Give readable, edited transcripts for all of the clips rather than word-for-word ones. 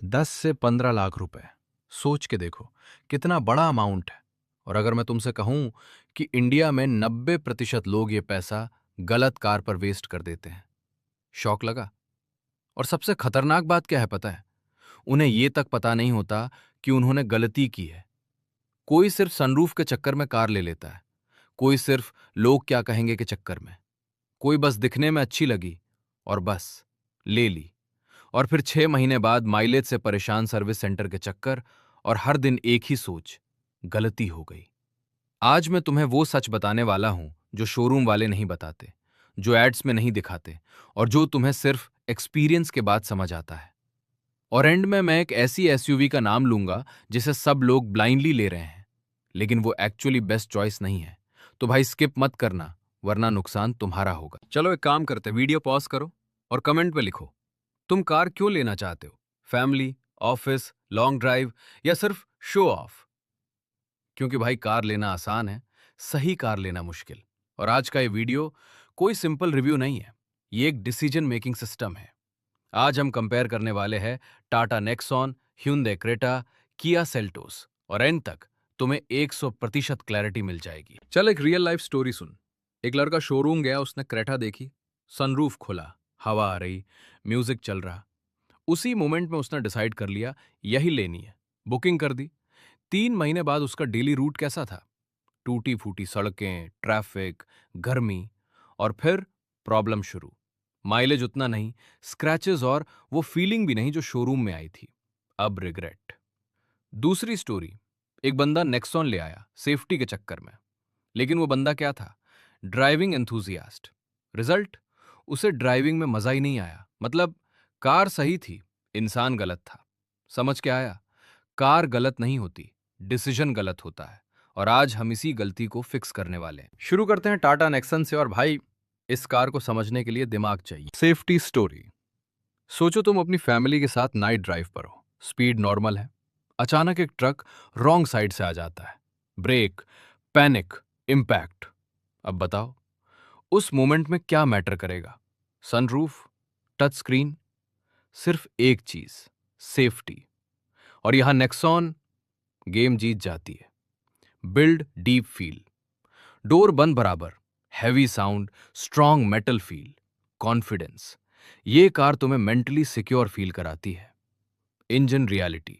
10 से 15 लाख रुपए। सोच के देखो, कितना बड़ा अमाउंट है। और अगर मैं तुमसे कहूं कि इंडिया में 90% लोग ये पैसा गलत कार पर वेस्ट कर देते हैं। शौक लगा? और सबसे खतरनाक बात क्या है पता है? उन्हें ये तक पता नहीं होता कि उन्होंने गलती की है। कोई सिर्फ सनरूफ के चक्कर में कार ले लेता है, कोई सिर्फ लोग क्या कहेंगे के चक्कर में, कोई बस दिखने में अच्छी लगी और बस ले ली। और फिर 6 महीने बाद माइलेज से परेशान सर्विस सेंटर के चक्कर, और हर दिन एक ही सोच, गलती हो गई। आज मैं तुम्हें वो सच बताने वाला हूं जो शोरूम वाले नहीं बताते, जो एड्स में नहीं दिखाते, और जो तुम्हें सिर्फ एक्सपीरियंस के बाद समझ आता है। और एंड में मैं एक ऐसी एसयूवी का नाम लूंगा जिसे सब लोग ब्लाइंडली ले रहे हैं, लेकिन वो एक्चुअली बेस्ट चॉइस नहीं है। तो भाई स्किप मत करना, वरना नुकसान तुम्हारा होगा। चलो एक काम करते, वीडियो पॉज करो और कमेंट में लिखो, तुम कार क्यों लेना चाहते हो? फैमिली, ऑफिस, लॉन्ग ड्राइव, या सिर्फ शो ऑफ? क्योंकि भाई कार लेना आसान है, सही कार लेना मुश्किल। और आज का ये वीडियो कोई सिंपल रिव्यू नहीं है, ये एक डिसीजन मेकिंग सिस्टम है। आज हम कंपेयर करने वाले हैं Tata Nexon, Hyundai Creta, Kia Seltos, और एंड तक तुम्हें 100% क्लैरिटी मिल जाएगी। चल एक रियल लाइफ स्टोरी सुन। एक लड़का शोरूम गया, उसने क्रेटा देखी, सनरूफ खोला, हवा आ रही, म्यूजिक चल रहा। उसी मोमेंट में उसने डिसाइड कर लिया यही लेनी है, बुकिंग कर दी। 3 महीने बाद उसका डेली रूट कैसा था? टूटी फूटी सड़कें, ट्रैफिक, गर्मी, और फिर प्रॉब्लम शुरू। माइलेज उतना नहीं, स्क्रैचेस, और वो फीलिंग भी नहीं जो शोरूम में आई थी। अब रिग्रेट। दूसरी स्टोरी, एक बंदा नेक्सॉन ले आया सेफ्टी के चक्कर में, लेकिन वो बंदा क्या था? Driving enthusiast. रिजल्ट, उसे ड्राइविंग में मजा ही नहीं आया। मतलब कार सही थी, इंसान गलत था। समझ के आया? कार गलत नहीं होती, डिसीजन गलत होता है। और आज हम इसी गलती को फिक्स करने वाले हैं। शुरू करते हैं टाटा नेक्सन से। और भाई, इस कार को समझने के लिए दिमाग चाहिए। Safety story. सोचो तुम अपनी फैमिली के साथ नाइट ड्राइव पर हो, स्पीड नॉर्मल है, अचानक एक ट्रक रॉन्ग साइड से आ जाता है। Break, panic, impact. अब बताओ, उस मोमेंट में क्या मैटर करेगा? Sunroof, touch screen? सिर्फ एक चीज, सेफ्टी। और यहां नेक्सॉन गेम जीत जाती है। बिल्ड डीप फील, डोर बंद बराबर, heavy sound, strong metal feel, confidence. ये कार तुम्हें मेंटली सिक्योर फील कराती है। Engine reality.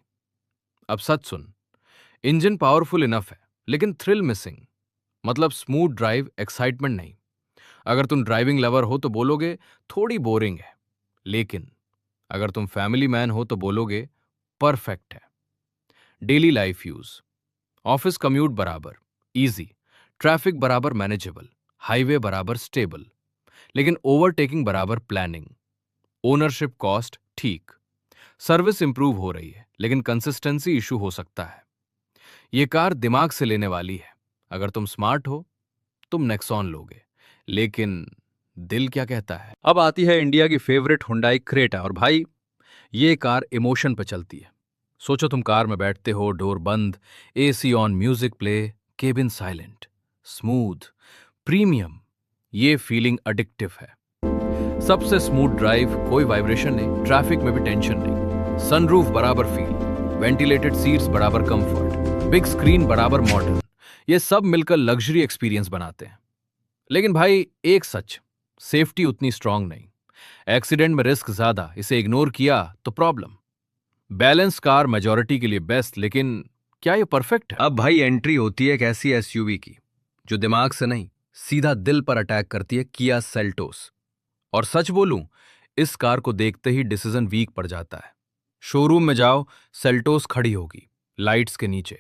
अब सच सुन, इंजन पावरफुल इनफ है, लेकिन थ्रिल मिसिंग। मतलब स्मूथ ड्राइव, एक्साइटमेंट नहीं। अगर तुम ड्राइविंग लवर हो तो बोलोगे थोड़ी बोरिंग है, लेकिन अगर तुम फैमिली मैन हो तो बोलोगे परफेक्ट है। Daily life use, office commute बराबर इजी, ट्रैफिक बराबर मैनेजेबल, हाईवे बराबर स्टेबल, लेकिन ओवरटेकिंग बराबर प्लानिंग। ओनरशिप कॉस्ट ठीक, सर्विस इंप्रूव हो रही है, लेकिन कंसिस्टेंसी इशू हो सकता है। यह कार दिमाग से लेने वाली है। अगर तुम स्मार्ट हो, तुम नेक्सॉन लोगे, लेकिन दिल क्या कहता है? अब आती है इंडिया की फेवरेट हुंडई क्रेटा। और भाई, ये कार इमोशन पे चलती है। सोचो तुम कार में बैठते हो, डोर बंद, AC on, music play, cabin silent, smooth, premium. ये फीलिंग अडिक्टिव है। सबसे स्मूथ ड्राइव, कोई वाइब्रेशन नहीं, ट्रैफिक में भी टेंशन नहीं, सनरूफ बराबर फील, वेंटिलेटेड सीट्स बराबर कंफर्ट, बिग स्क्रीन बराबर मॉडर्न। ये सब मिलकर लग्जरी एक्सपीरियंस बनाते हैं। लेकिन भाई एक सच, सेफ्टी उतनी स्ट्रांग नहीं। एक्सीडेंट में रिस्क ज्यादा, इसे इग्नोर किया तो प्रॉब्लम। बैलेंस कार मेजॉरिटी के लिए बेस्ट, लेकिन क्या ये परफेक्ट है? अब भाई एंट्री होती है एक ऐसी एसयूवी की जो दिमाग से नहीं, सीधा दिल पर अटैक करती है, किया सेल्टोस। और सच बोलूं, इस कार को देखते ही डिसीजन वीक पड़ जाता है। शोरूम में जाओ, सेल्टोस खड़ी होगी लाइट्स के नीचे,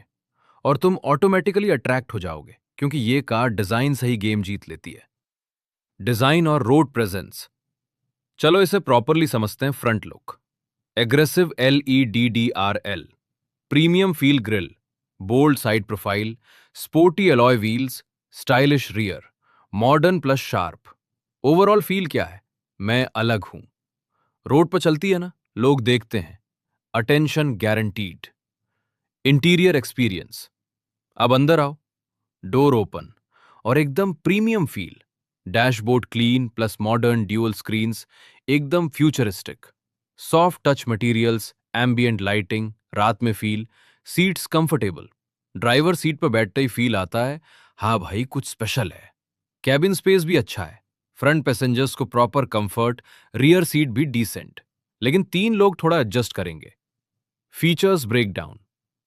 और तुम ऑटोमेटिकली अट्रैक्ट हो जाओगे, क्योंकि ये कार डिजाइन से ही गेम जीत लेती है। डिजाइन और रोड प्रेजेंस। चलो इसे प्रॉपरली समझते हैं। Front look, aggressive LEDDRL, premium feel grille, bold side profile, sporty alloy wheels, stylish rear, modern plus sharp. Overall feel क्या है? मैं अलग हूं। रोड पर चलती है ना, लोग देखते हैं, अटेंशन गारंटीड। Interior experience. अब अंदर आओ, डोर ओपन, और एकदम premium feel. Dashboard clean plus modern dual screens, एकदम futuristic. Soft touch materials, ambient lighting, रात में feel, seats comfortable. Driver seat पर बैठते ही फील आता है, हाँ भाई कुछ स्पेशल है। कैबिन स्पेस भी अच्छा है, फ्रंट पैसेंजर्स को प्रॉपर कंफर्ट, रियर सीट भी डिसेंट। लेकिन 3 लोग थोड़ा एडजस्ट करेंगे। Features breakdown.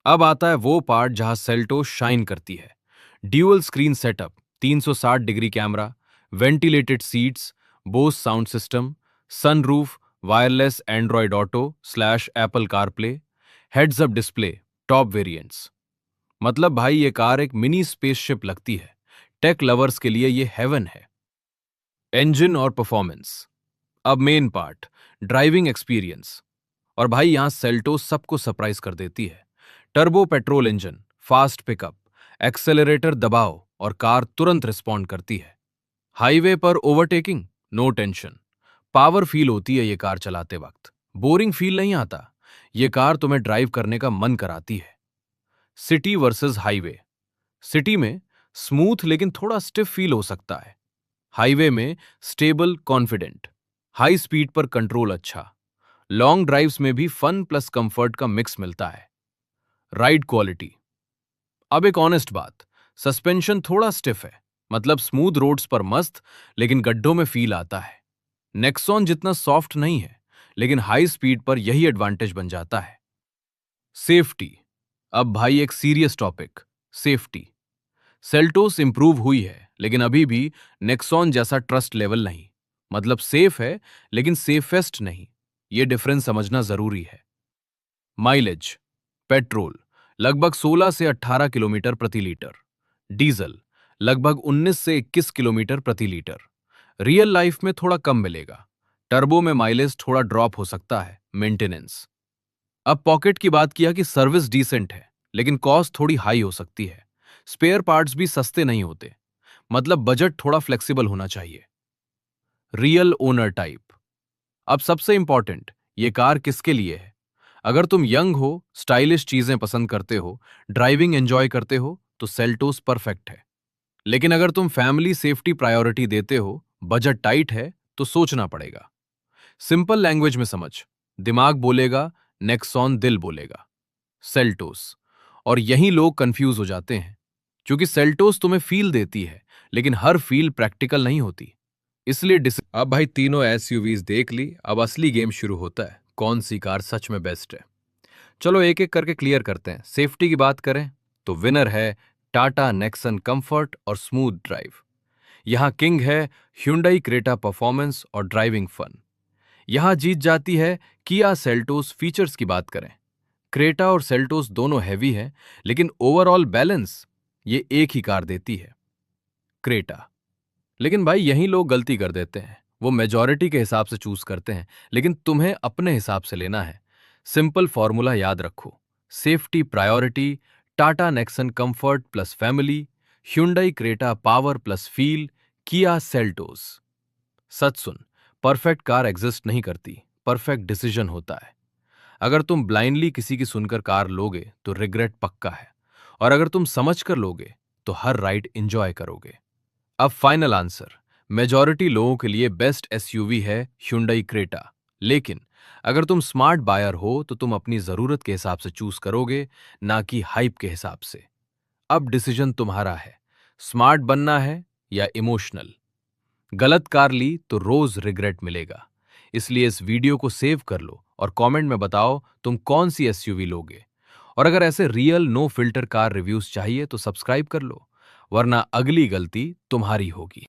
अब आता है वो पार्ट जहां सेल्टोस शाइन करती है। Dual screen setup, 360 degree camera, ventilated seats, Bose sound system, sunroof, wireless Android auto slash Apple CarPlay, heads up display, top variants. मतलब भाई ये कार एक मिनी स्पेसशिप लगती है। टेक लवर्स के लिए ये हेवन है। इंजन और परफॉर्मेंस। अब मेन पार्ट, ड्राइविंग एक्सपीरियंस। और भाई यहां सेल्टोस सबको सरप्राइज कर देती है। Turbo petrol engine, fast pickup, accelerator दबाओ और कार तुरंत रिस्पॉन्ड करती है। हाईवे पर overtaking, no tension. Power feel होती है ये कार चलाते वक्त, बोरिंग फील नहीं आता। ये कार तुम्हें ड्राइव करने का मन कराती है। City versus highway. सिटी में स्मूथ लेकिन थोड़ा स्टिफ फील हो सकता है। हाईवे में स्टेबल कॉन्फिडेंट, हाई स्पीड पर कंट्रोल अच्छा। लॉन्ग ड्राइव्स में भी फन प्लस कंफर्ट का मिक्स मिलता है। Ride quality. अब एक ऑनेस्ट बात, सस्पेंशन थोड़ा स्टिफ है, मतलब स्मूथ रोड्स पर मस्त, लेकिन गड्ढों में फील आता है। नेक्सॉन जितना सॉफ्ट नहीं है, लेकिन हाई स्पीड पर यही एडवांटेज बन जाता है। सेफ्टी। अब भाई एक serious topic, safety. Seltos improve हुई है, लेकिन अभी भी नेक्सॉन जैसा ट्रस्ट लेवल नहीं। मतलब सेफ है, लेकिन सेफेस्ट नहीं। ये डिफरेंस समझना जरूरी है। माइलेज। पेट्रोल लगभग 16 से 18 किलोमीटर प्रति लीटर, डीजल लगभग 19 से 21 किलोमीटर प्रति लीटर। रियल लाइफ में थोड़ा कम मिलेगा। टर्बो में माइलेज थोड़ा ड्रॉप हो सकता है। मेंटेनेंस। अब पॉकेट की बात किया कि सर्विस डिसेंट है, लेकिन कॉस्ट थोड़ी हाई हो सकती है। स्पेयर पार्ट्स भी सस्ते नहीं होते। मतलब बजट थोड़ा फ्लेक्सिबल होना चाहिए। Real owner type. अब सबसे इंपॉर्टेंट, ये कार किसके लिए है? अगर तुम यंग हो, स्टाइलिश चीजें पसंद करते हो, ड्राइविंग एंजॉय करते हो, तो सेल्टोस परफेक्ट है। लेकिन अगर तुम फैमिली सेफ्टी प्रायोरिटी देते हो, बजट टाइट है, तो सोचना पड़ेगा। सिंपल लैंग्वेज में समझ, दिमाग बोलेगा, नेक्सॉन दिल बोलेगा। सेल्टोस। और यहीं लोग कंफ्यूज हो जाते हैं, क्योंकि सेल्टोस तुम्हें फील देती है, लेकिन हर फील प्रैक्टिकल नहीं होती। इसलिए अब भाई तीनों एसयूवीज देख ली, अब असली गेम शुरू होता है, कौन सी कार सच में बेस्ट है। चलो एक एक करके क्लियर करते हैं। सेफ्टी की बात करें तो विनर है टाटा नेक्सन कंफर्ट और स्मूथ ड्राइव। यहां किंग है ह्यूंडई क्रेटा परफॉर्मेंस और ड्राइविंग फन। यहां जीत जाती है किया सेल्टोस। फीचर्स की बात करें, क्रेटा और सेल्टोस दोनों हैवी हैं, लेकिन ओवरऑल बैलेंस ये एक ही कार देती है, क्रेटा। लेकिन भाई यहीं लोग गलती कर देते हैं, वो मेजॉरिटी के हिसाब से चूज करते हैं, लेकिन तुम्हें अपने हिसाब से लेना है। सिंपल फॉर्मूला याद रखो, safety priority, Tata Nexon comfort plus family, Hyundai Creta power plus feel, Kia Seltos. सच सुन, परफेक्ट कार एग्जिस्ट नहीं करती, परफेक्ट डिसीजन होता है। अगर तुम ब्लाइंडली किसी की सुनकर कार लोगे तो रिग्रेट पक्का है, और अगर तुम समझ कर लोगे तो हर राइड एंजॉय करोगे। अब फाइनल आंसर, मेजॉरिटी लोगों के लिए बेस्ट एसयूवी है ह्यूंडई क्रेटा। लेकिन अगर तुम स्मार्ट बायर हो तो तुम अपनी जरूरत के हिसाब से चूज करोगे, ना कि हाइप के हिसाब से। अब डिसीजन तुम्हारा है, स्मार्ट बनना है या इमोशनल। गलत कार ली तो रोज रिग्रेट मिलेगा। इसलिए इस वीडियो को सेव कर लो और कमेंट में बताओ तुम कौन सी एसयूवी लोगे। और अगर ऐसे real no filter car reviews चाहिए तो सब्सक्राइब कर लो, वरना अगली गलती तुम्हारी होगी।